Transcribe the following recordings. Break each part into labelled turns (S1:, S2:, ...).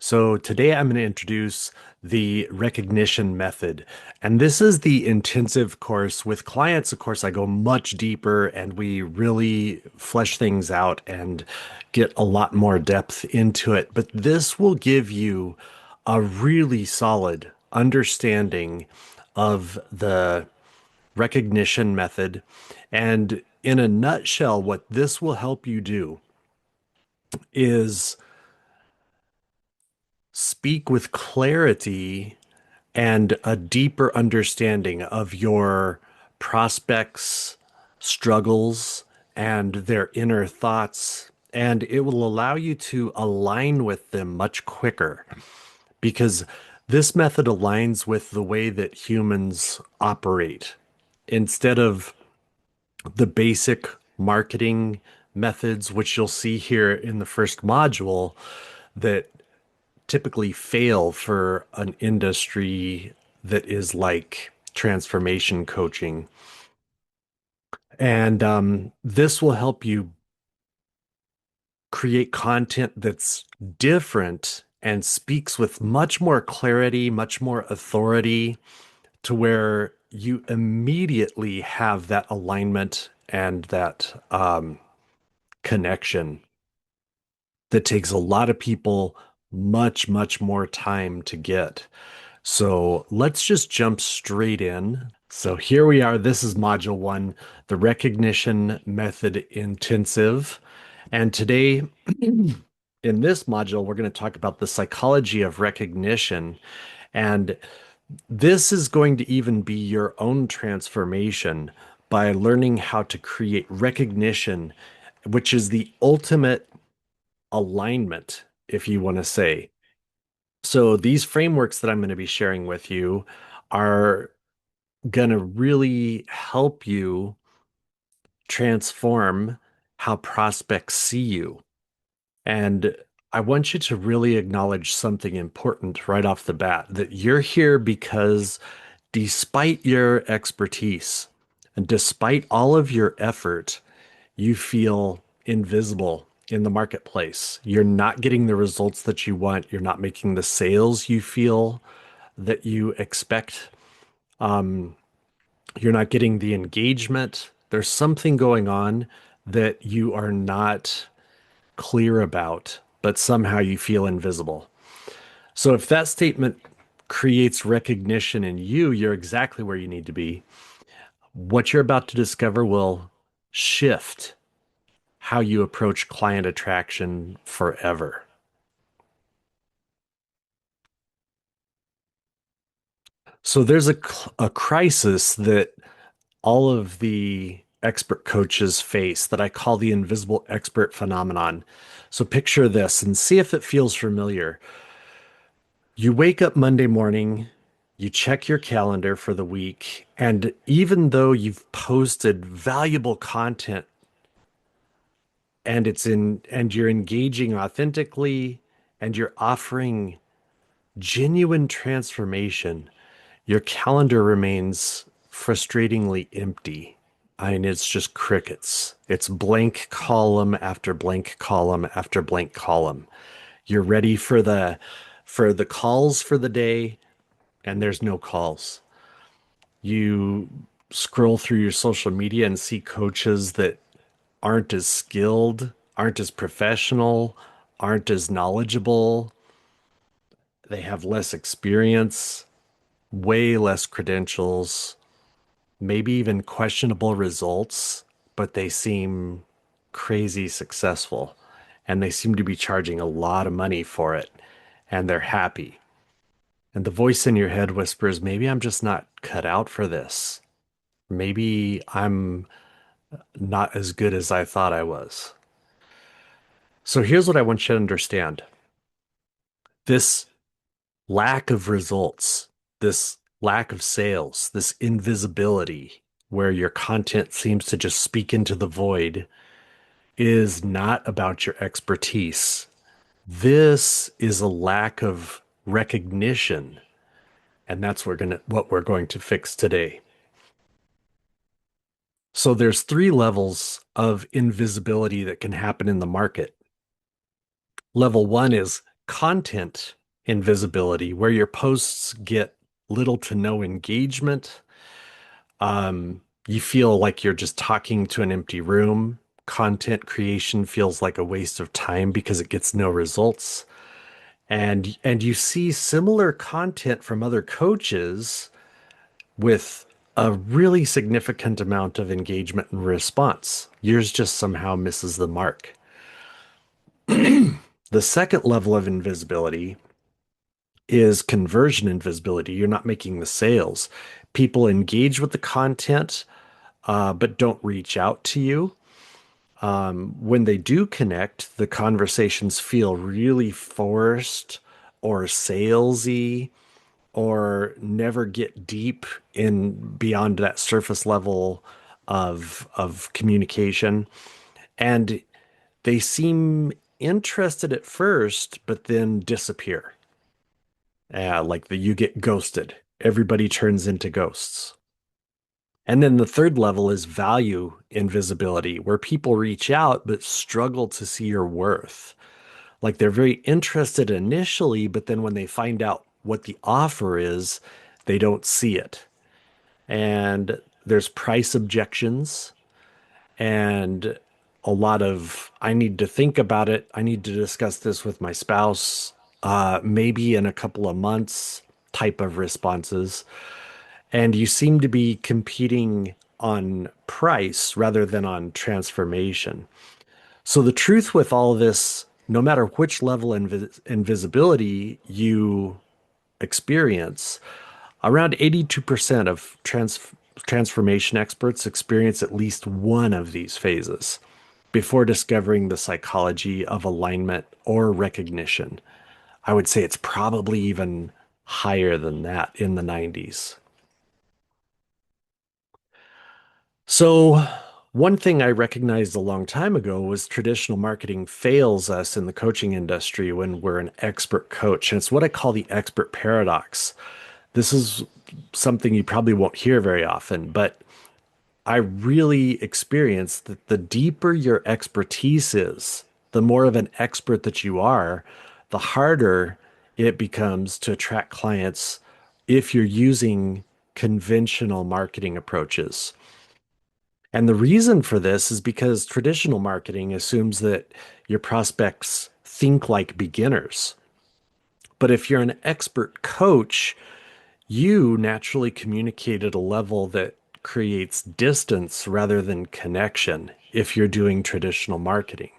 S1: So today I'm going to introduce the recognition method. And this is the intensive course. With clients, of course, I go much deeper and we really flesh things out and get a lot more depth into it. But this will give you a really solid understanding of the recognition method. And in a nutshell, what this will help you do is speak with clarity and a deeper understanding of your prospects' struggles and their inner thoughts. And it will allow you to align with them much quicker because this method aligns with the way that humans operate. Instead of the basic marketing methods, which you'll see here in the first module, that typically fail for an industry that is like transformation coaching. And this will help you create content that's different and speaks with much more clarity, much more authority, to where you immediately have that alignment and that connection that takes a lot of people much, much more time to get. So let's just jump straight in. So here we are. This is module one, the recognition method intensive. And today, in this module, we're going to talk about the psychology of recognition. And this is going to even be your own transformation by learning how to create recognition, which is the ultimate alignment, if you want to say. So these frameworks that I'm going to be sharing with you are going to really help you transform how prospects see you. And I want you to really acknowledge something important right off the bat, that you're here because despite your expertise and despite all of your effort, you feel invisible in the marketplace. You're not getting the results that you want. You're not making the sales you feel that you expect. Um, you're not getting the engagement. There's something going on that you are not clear about, but somehow you feel invisible. So if that statement creates recognition in you, you're exactly where you need to be. What you're about to discover will shift how you approach client attraction forever. So there's a crisis that all of the expert coaches face that I call the invisible expert phenomenon. So picture this and see if it feels familiar. You wake up Monday morning, you check your calendar for the week, and even though you've posted valuable content and you're engaging authentically and you're offering genuine transformation, your calendar remains frustratingly empty. I mean, it's just crickets. It's blank column after blank column after blank column. You're ready for the calls for the day, and there's no calls. You scroll through your social media and see coaches that aren't as skilled, aren't as professional, aren't as knowledgeable. They have less experience, way less credentials, maybe even questionable results, but they seem crazy successful and they seem to be charging a lot of money for it and they're happy. And the voice in your head whispers, maybe I'm just not cut out for this. Maybe I'm not as good as I thought I was. So here's what I want you to understand. This lack of results, this lack of sales, this invisibility where your content seems to just speak into the void is not about your expertise. This is a lack of recognition, and that's what we're going to fix today. So there's three levels of invisibility that can happen in the market. Level one is content invisibility, where your posts get little to no engagement. You feel like you're just talking to an empty room. Content creation feels like a waste of time because it gets no results. And you see similar content from other coaches with a really significant amount of engagement and response. Yours just somehow misses the mark. The second level of invisibility is conversion invisibility. You're not making the sales. People engage with the content, but don't reach out to you. When they do connect, the conversations feel really forced or salesy or never get deep in beyond that surface level of communication. And they seem interested at first, but then disappear. Like you get ghosted. Everybody turns into ghosts. And then the third level is value invisibility, where people reach out but struggle to see your worth. Like they're very interested initially, but then when they find out what the offer is, they don't see it. And there's price objections and a lot of, I need to think about it. I need to discuss this with my spouse, maybe in a couple of months type of responses. And you seem to be competing on price rather than on transformation. So the truth with all of this, no matter which level invisibility you experience, around 82% of transformation experts experience at least one of these phases before discovering the psychology of alignment or recognition. I would say it's probably even higher than that in the 90s. So, one thing I recognized a long time ago was traditional marketing fails us in the coaching industry when we're an expert coach. And it's what I call the expert paradox. This is something you probably won't hear very often, but I really experienced that the deeper your expertise is, the more of an expert that you are, the harder it becomes to attract clients if you're using conventional marketing approaches. And the reason for this is because traditional marketing assumes that your prospects think like beginners. But if you're an expert coach, you naturally communicate at a level that creates distance rather than connection if you're doing traditional marketing.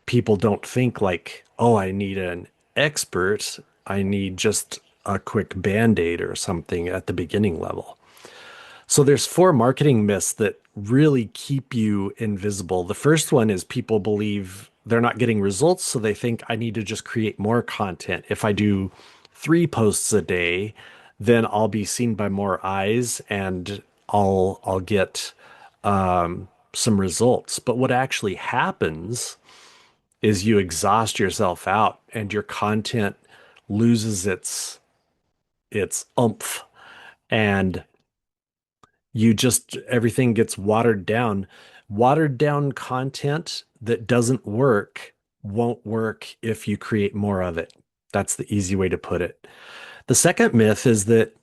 S1: People don't think like, oh, I need an expert. I need just a quick band-aid or something at the beginning level. So there's four marketing myths that really keep you invisible. The first one is people believe they're not getting results, so they think I need to just create more content. If I do 3 posts a day, then I'll be seen by more eyes and I'll get some results. But what actually happens is you exhaust yourself out and your content loses its oomph and you just everything gets watered down. Watered down content that doesn't work won't work if you create more of it. That's the easy way to put it. The second myth is that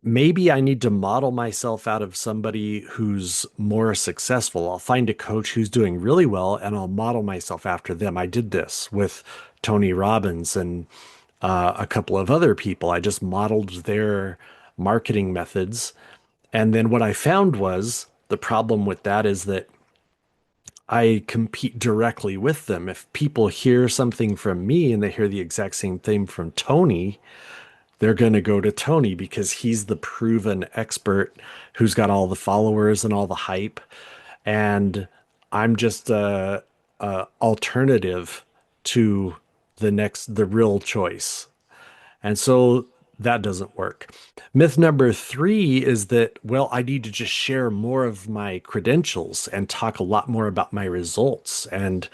S1: maybe I need to model myself out of somebody who's more successful. I'll find a coach who's doing really well and I'll model myself after them. I did this with Tony Robbins and a couple of other people. I just modeled their marketing methods and then what I found was the problem with that is that I compete directly with them. If people hear something from me and they hear the exact same thing from Tony, they're going to go to Tony because he's the proven expert who's got all the followers and all the hype. And I'm just a alternative to the real choice. And so that doesn't work. Myth number three is that, well, I need to just share more of my credentials and talk a lot more about my results and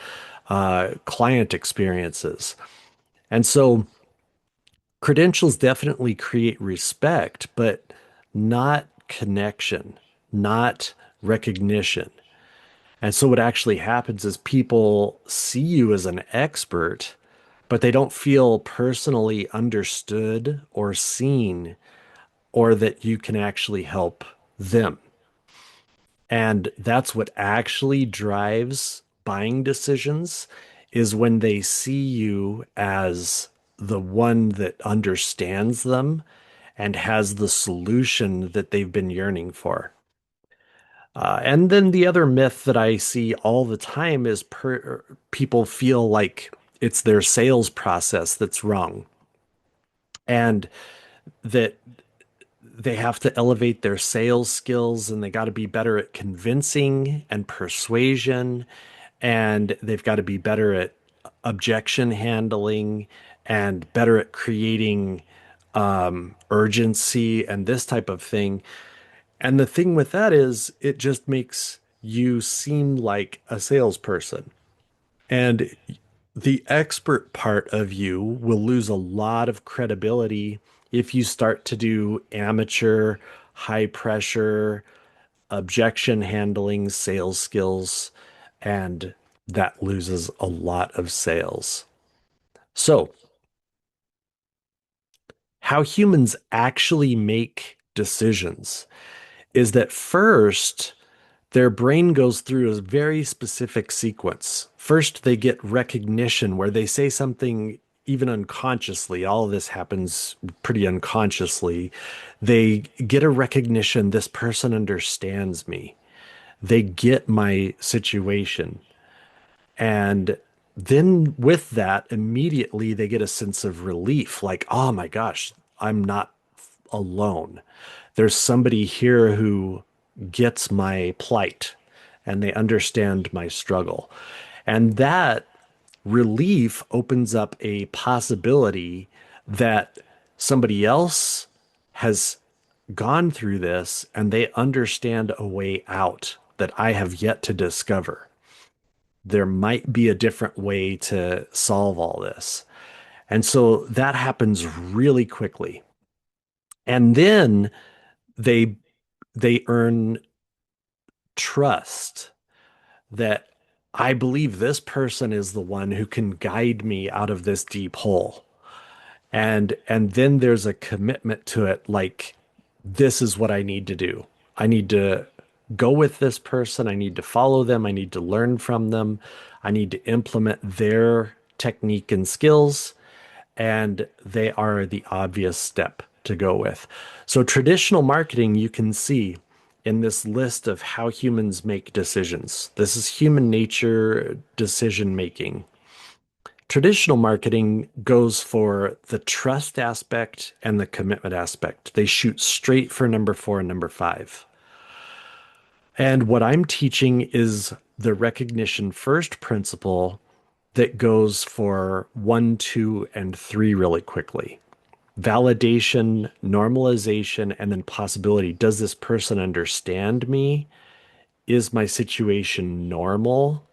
S1: client experiences. And so credentials definitely create respect, but not connection, not recognition. And so what actually happens is people see you as an expert, but they don't feel personally understood or seen, or that you can actually help them. And that's what actually drives buying decisions, is when they see you as the one that understands them and has the solution that they've been yearning for. And then the other myth that I see all the time is people feel like it's their sales process that's wrong, and that they have to elevate their sales skills, and they got to be better at convincing and persuasion, and they've got to be better at objection handling and better at creating urgency and this type of thing. And the thing with that is, it just makes you seem like a salesperson. And the expert part of you will lose a lot of credibility if you start to do amateur, high pressure, objection handling sales skills, and that loses a lot of sales. So, how humans actually make decisions is that first, their brain goes through a very specific sequence. First, they get recognition where they say something even unconsciously. All of this happens pretty unconsciously. They get a recognition, this person understands me. They get my situation. And then with that, immediately they get a sense of relief, like, oh my gosh, I'm not alone. There's somebody here who gets my plight and they understand my struggle. And that relief opens up a possibility that somebody else has gone through this and they understand a way out that I have yet to discover. There might be a different way to solve all this. And so that happens really quickly. And then they they earn trust that I believe this person is the one who can guide me out of this deep hole. And then there's a commitment to it, like, this is what I need to do. I need to go with this person. I need to follow them. I need to learn from them. I need to implement their technique and skills, and they are the obvious step to go with. So, traditional marketing, you can see in this list of how humans make decisions. This is human nature decision making. Traditional marketing goes for the trust aspect and the commitment aspect. They shoot straight for number four and number five. And what I'm teaching is the recognition first principle that goes for one, two, and three really quickly. Validation, normalization, and then possibility. Does this person understand me? Is my situation normal?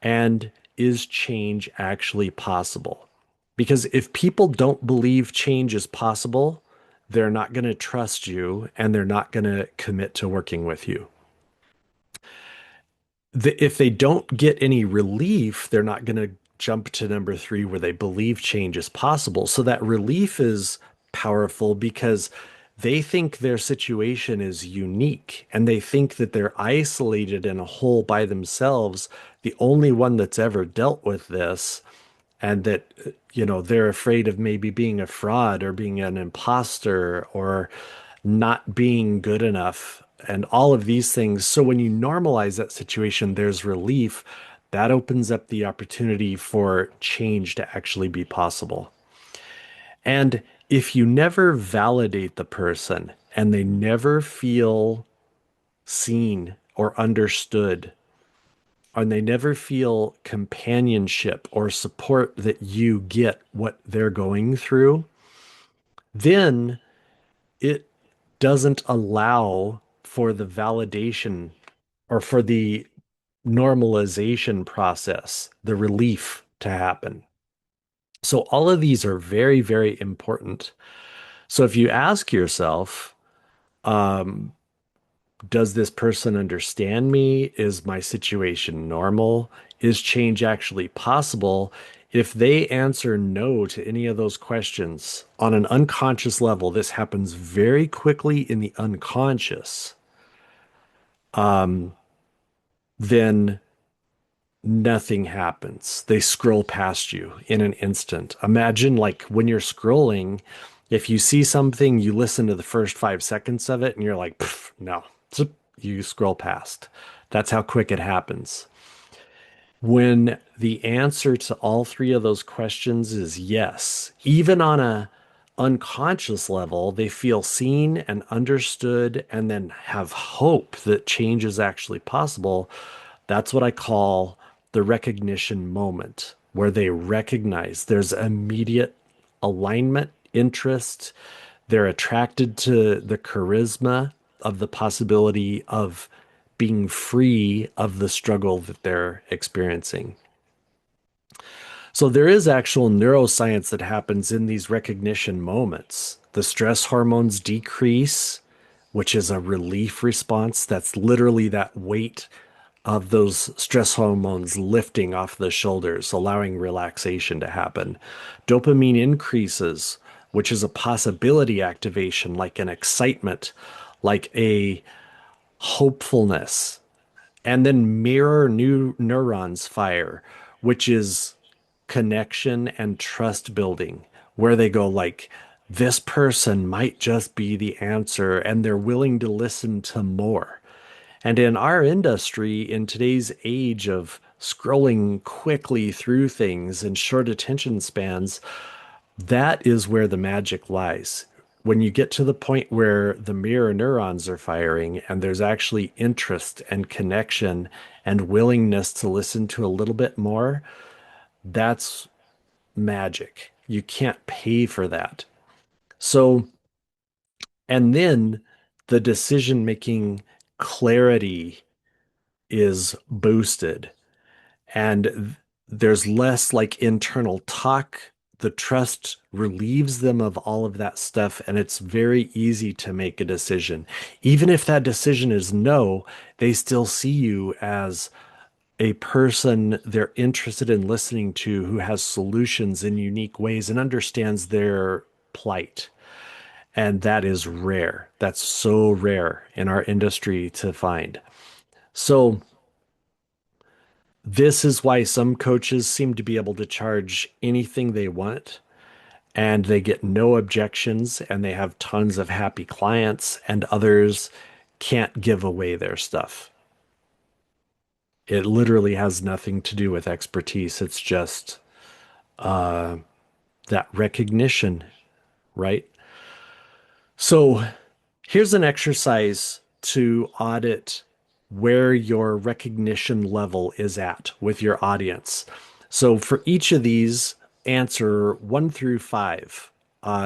S1: And is change actually possible? Because if people don't believe change is possible, they're not going to trust you and they're not going to commit to working with you. If they don't get any relief, they're not going to jump to number three where they believe change is possible. So that relief is powerful because they think their situation is unique and they think that they're isolated in a hole by themselves, the only one that's ever dealt with this, and that they're afraid of maybe being a fraud or being an imposter or not being good enough and all of these things. So when you normalize that situation, there's relief. That opens up the opportunity for change to actually be possible. And if you never validate the person and they never feel seen or understood, and they never feel companionship or support that you get what they're going through, then it doesn't allow for the validation or for the normalization process, the relief to happen. So, all of these are very, very important. So, if you ask yourself, um, does this person understand me? Is my situation normal? Is change actually possible? If they answer no to any of those questions on an unconscious level, this happens very quickly in the unconscious, then nothing happens. They scroll past you in an instant. Imagine like when you're scrolling, if you see something, you listen to the first 5 seconds of it and you're like, "Pff, no, zip," you scroll past. That's how quick it happens. When the answer to all three of those questions is yes, even on a unconscious level, they feel seen and understood and then have hope that change is actually possible. That's what I call the recognition moment, where they recognize there's immediate alignment, interest. They're attracted to the charisma of the possibility of being free of the struggle that they're experiencing. So there is actual neuroscience that happens in these recognition moments. The stress hormones decrease, which is a relief response. That's literally that weight of those stress hormones lifting off the shoulders, allowing relaxation to happen. Dopamine increases, which is a possibility activation, like an excitement, like a hopefulness. And then mirror new neurons fire, which is connection and trust building, where they go like, this person might just be the answer, and they're willing to listen to more. And in our industry, in today's age of scrolling quickly through things and short attention spans, that is where the magic lies. When you get to the point where the mirror neurons are firing and there's actually interest and connection and willingness to listen to a little bit more, that's magic. You can't pay for that. So, and then the decision making clarity is boosted and there's less like internal talk. The trust relieves them of all of that stuff, and it's very easy to make a decision. Even if that decision is no, they still see you as a person they're interested in listening to who has solutions in unique ways and understands their plight. And that is rare. That's so rare in our industry to find. So, this is why some coaches seem to be able to charge anything they want and they get no objections and they have tons of happy clients, and others can't give away their stuff. It literally has nothing to do with expertise. It's just that recognition, right? So here's an exercise to audit where your recognition level is at with your audience. So for each of these, answer 1 through 5,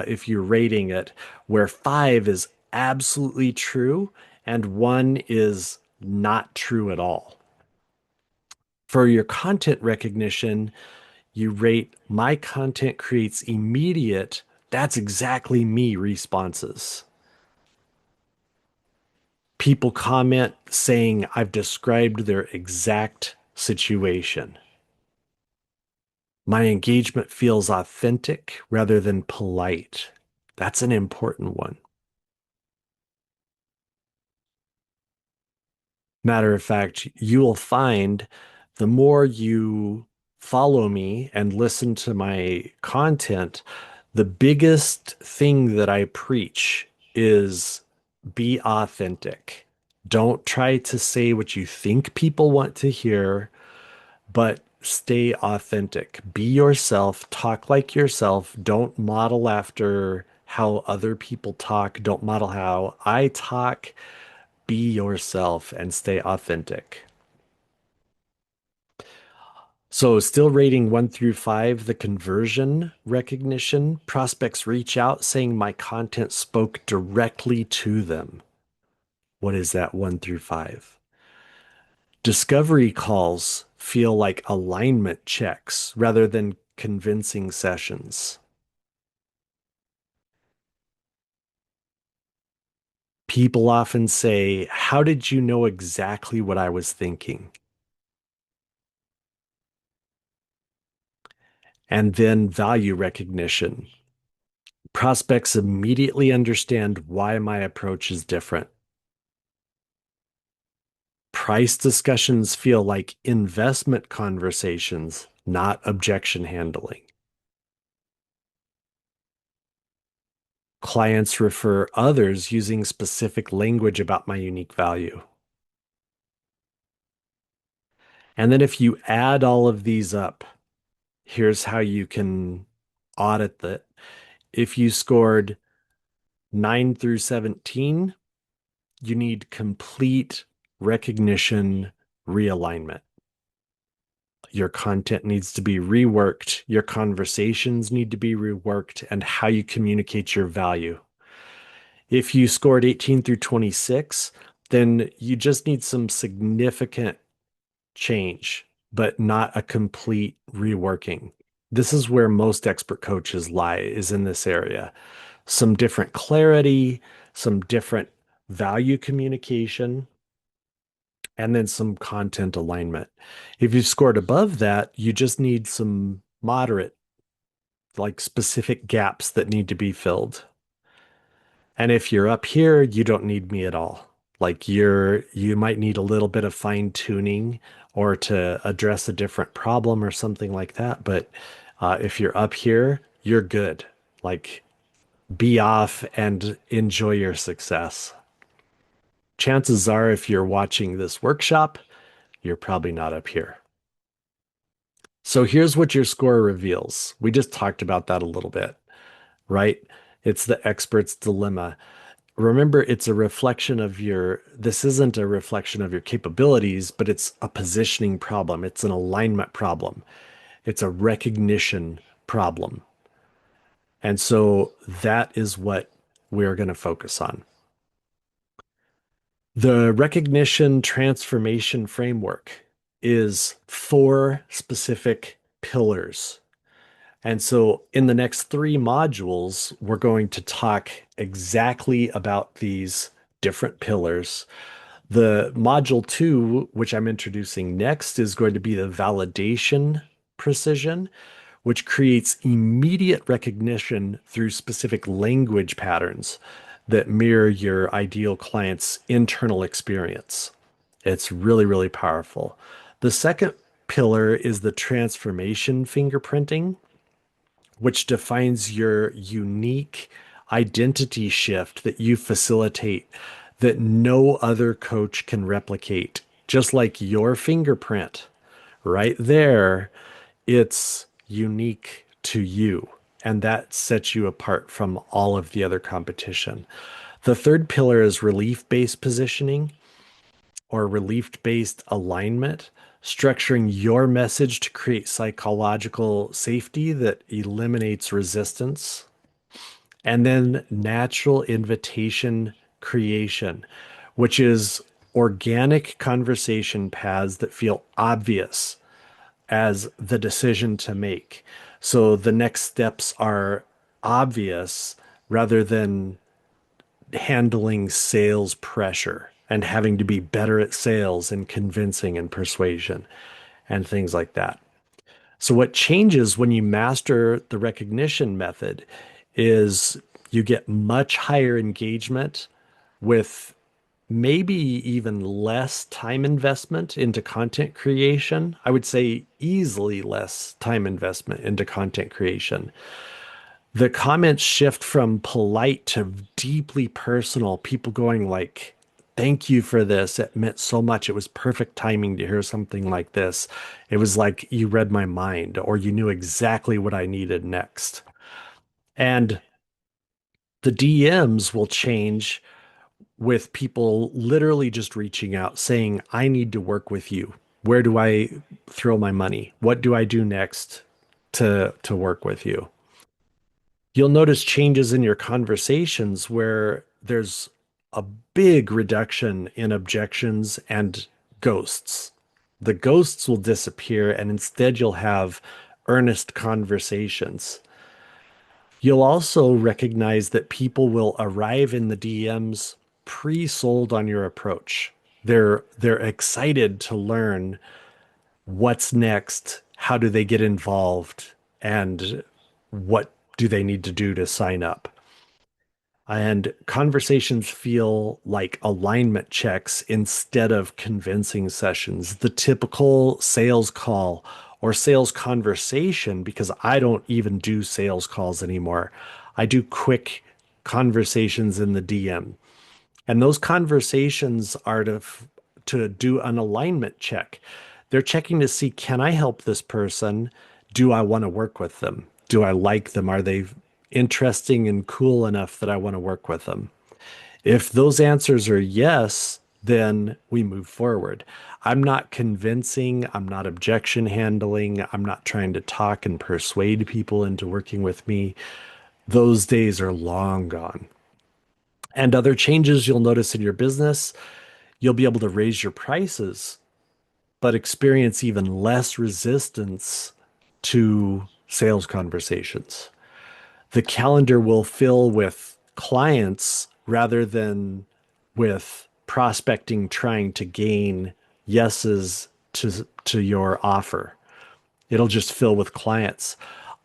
S1: if you're rating it, where 5 is absolutely true and 1 is not true at all. For your content recognition, you rate my content creates immediate, that's exactly me responses. People comment saying I've described their exact situation. My engagement feels authentic rather than polite. That's an important one. Matter of fact, you will find the more you follow me and listen to my content, the biggest thing that I preach is be authentic. Don't try to say what you think people want to hear, but stay authentic. Be yourself, talk like yourself. Don't model after how other people talk. Don't model how I talk. Be yourself and stay authentic. So, still rating 1 through 5, the conversion recognition. Prospects reach out saying my content spoke directly to them. What is that 1 through 5? Discovery calls feel like alignment checks rather than convincing sessions. People often say, how did you know exactly what I was thinking? And then value recognition. Prospects immediately understand why my approach is different. Price discussions feel like investment conversations, not objection handling. Clients refer others using specific language about my unique value. And then if you add all of these up, here's how you can audit that. If you scored 9 through 17, you need complete recognition realignment. Your content needs to be reworked, your conversations need to be reworked, and how you communicate your value. If you scored 18 through 26, then you just need some significant change, but not a complete reworking. This is where most expert coaches lie, is in this area. Some different clarity, some different value communication, and then some content alignment. If you scored above that, you just need some moderate, like specific gaps that need to be filled. And if you're up here, you don't need me at all. Like you might need a little bit of fine tuning or to address a different problem or something like that. But if you're up here, you're good. Like be off and enjoy your success. Chances are, if you're watching this workshop, you're probably not up here. So here's what your score reveals. We just talked about that a little bit, right? It's the expert's dilemma. Remember, it's a reflection of this isn't a reflection of your capabilities, but it's a positioning problem. It's an alignment problem. It's a recognition problem. And so that is what we're going to focus on. The recognition transformation framework is 4 specific pillars. And so in the next 3 modules, we're going to talk exactly about these different pillars. The module 2, which I'm introducing next, is going to be the validation precision, which creates immediate recognition through specific language patterns that mirror your ideal client's internal experience. It's really, really powerful. The second pillar is the transformation fingerprinting, which defines your unique identity shift that you facilitate that no other coach can replicate. Just like your fingerprint right there, it's unique to you. And that sets you apart from all of the other competition. The third pillar is relief based positioning or relief based alignment, structuring your message to create psychological safety that eliminates resistance. And then natural invitation creation, which is organic conversation paths that feel obvious as the decision to make. So the next steps are obvious rather than handling sales pressure and having to be better at sales and convincing and persuasion and things like that. So, what changes when you master the recognition method is you get much higher engagement with maybe even less time investment into content creation. I would say easily less time investment into content creation. The comments shift from polite to deeply personal, people going like, thank you for this. It meant so much. It was perfect timing to hear something like this. It was like you read my mind or you knew exactly what I needed next. And the DMs will change with people literally just reaching out saying, I need to work with you. Where do I throw my money? What do I do next to work with you? You'll notice changes in your conversations where there's a big reduction in objections and ghosts. The ghosts will disappear, and instead, you'll have earnest conversations. You'll also recognize that people will arrive in the DMs pre-sold on your approach. They're excited to learn what's next, how do they get involved, and what do they need to do to sign up. And conversations feel like alignment checks instead of convincing sessions. The typical sales call or sales conversation, because I don't even do sales calls anymore. I do quick conversations in the DM. And those conversations are to do an alignment check. They're checking to see, can I help this person? Do I want to work with them? Do I like them? Are they interesting and cool enough that I want to work with them? If those answers are yes, then we move forward. I'm not convincing, I'm not objection handling, I'm not trying to talk and persuade people into working with me. Those days are long gone. And other changes you'll notice in your business, you'll be able to raise your prices, but experience even less resistance to sales conversations. The calendar will fill with clients rather than with prospecting trying to gain yeses to your offer. It'll just fill with clients.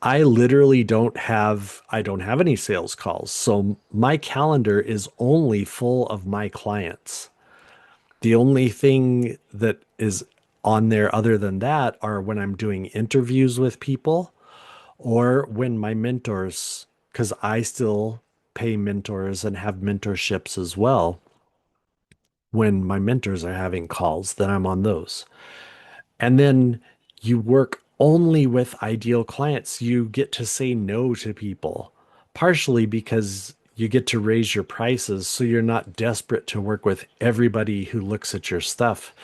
S1: I don't have any sales calls. So my calendar is only full of my clients. The only thing that is on there other than that are when I'm doing interviews with people or when my mentors, because I still pay mentors and have mentorships as well. When my mentors are having calls, then I'm on those. And then you work only with ideal clients. You get to say no to people, partially because you get to raise your prices so you're not desperate to work with everybody who looks at your stuff.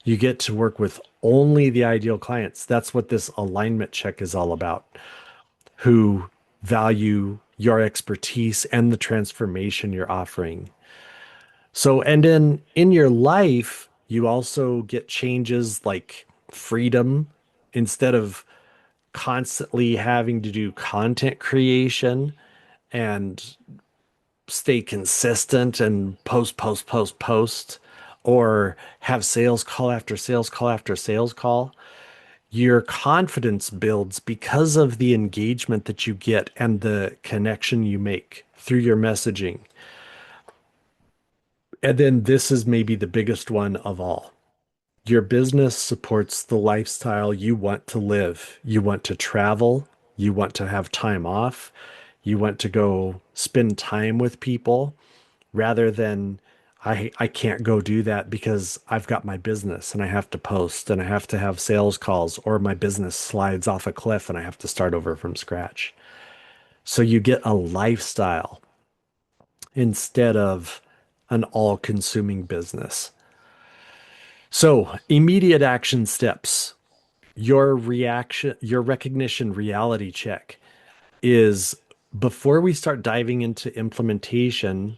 S1: You get to work with only the ideal clients. That's what this alignment check is all about, who value your expertise and the transformation you're offering. So, and then in your life, you also get changes like freedom instead of constantly having to do content creation and stay consistent and post, or have sales call after sales call after sales call. Your confidence builds because of the engagement that you get and the connection you make through your messaging. And then this is maybe the biggest one of all. Your business supports the lifestyle you want to live. You want to travel. You want to have time off. You want to go spend time with people rather than I can't go do that because I've got my business and I have to post and I have to have sales calls or my business slides off a cliff and I have to start over from scratch. So you get a lifestyle instead of an all-consuming business. So, immediate action steps. Your recognition reality check is before we start diving into implementation,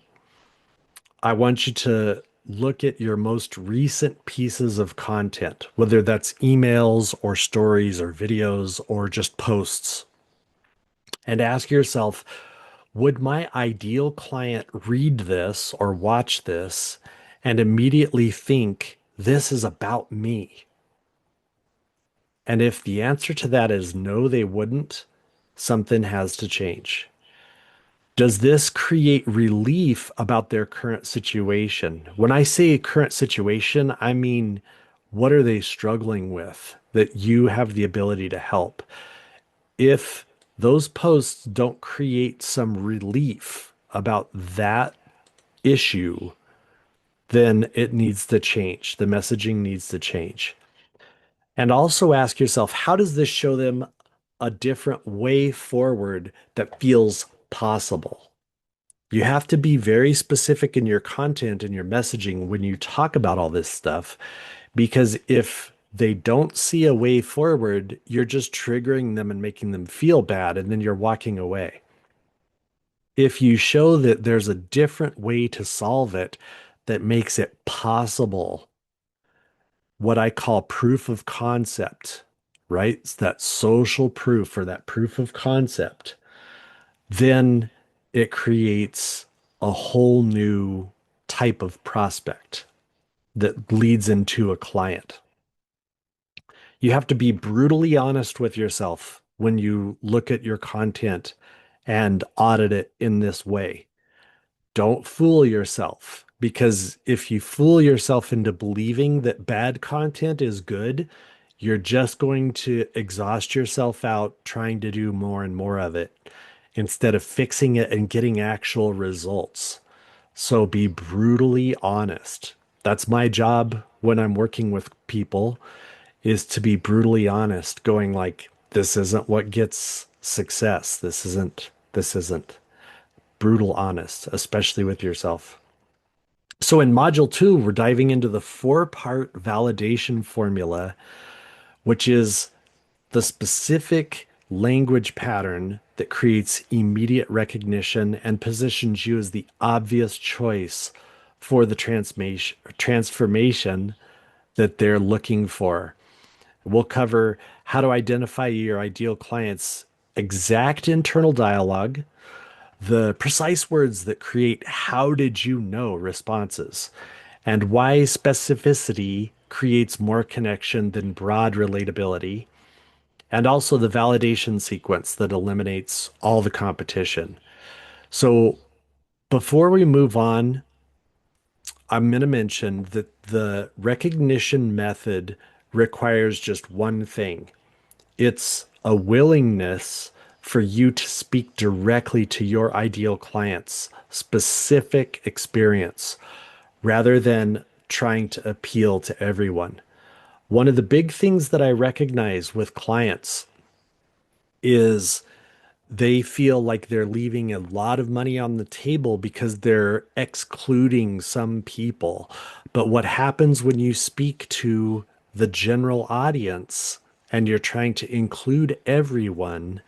S1: I want you to look at your most recent pieces of content, whether that's emails or stories or videos or just posts, and ask yourself, would my ideal client read this or watch this and immediately think this is about me? And if the answer to that is no, they wouldn't, something has to change. Does this create relief about their current situation? When I say current situation, I mean, what are they struggling with that you have the ability to help? If those posts don't create some relief about that issue, then it needs to change. The messaging needs to change. And also ask yourself, how does this show them a different way forward that feels possible? You have to be very specific in your content and your messaging when you talk about all this stuff, because if they don't see a way forward, you're just triggering them and making them feel bad, and then you're walking away. If you show that there's a different way to solve it that makes it possible, what I call proof of concept, right? It's that social proof or that proof of concept, then it creates a whole new type of prospect that leads into a client. You have to be brutally honest with yourself when you look at your content and audit it in this way. Don't fool yourself, because if you fool yourself into believing that bad content is good, you're just going to exhaust yourself out trying to do more and more of it instead of fixing it and getting actual results. So be brutally honest. That's my job when I'm working with people, is to be brutally honest, going like, this isn't what gets success. This isn't brutal honest, especially with yourself. So in module two, we're diving into the four-part validation formula, which is the specific language pattern that creates immediate recognition and positions you as the obvious choice for the transformation that they're looking for. We'll cover how to identify your ideal client's exact internal dialogue, the precise words that create "how did you know" responses, and why specificity creates more connection than broad relatability, and also the validation sequence that eliminates all the competition. So before we move on, I'm going to mention that the recognition method requires just one thing. It's a willingness for you to speak directly to your ideal client's specific experience rather than trying to appeal to everyone. One of the big things that I recognize with clients is they feel like they're leaving a lot of money on the table because they're excluding some people. But what happens when you speak to the general audience and you're trying to include everyone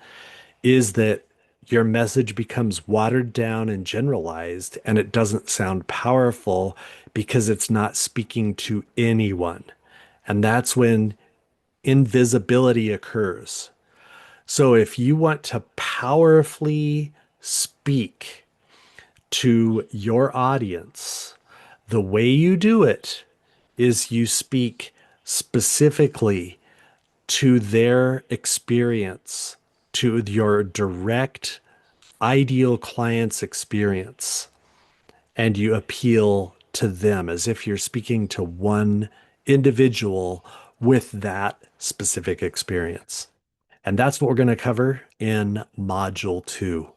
S1: is that your message becomes watered down and generalized, and it doesn't sound powerful because it's not speaking to anyone. And that's when invisibility occurs. So if you want to powerfully speak to your audience, the way you do it is you speak specifically to their experience, to your direct ideal client's experience, and you appeal to them as if you're speaking to one individual with that specific experience. And that's what we're going to cover in module two.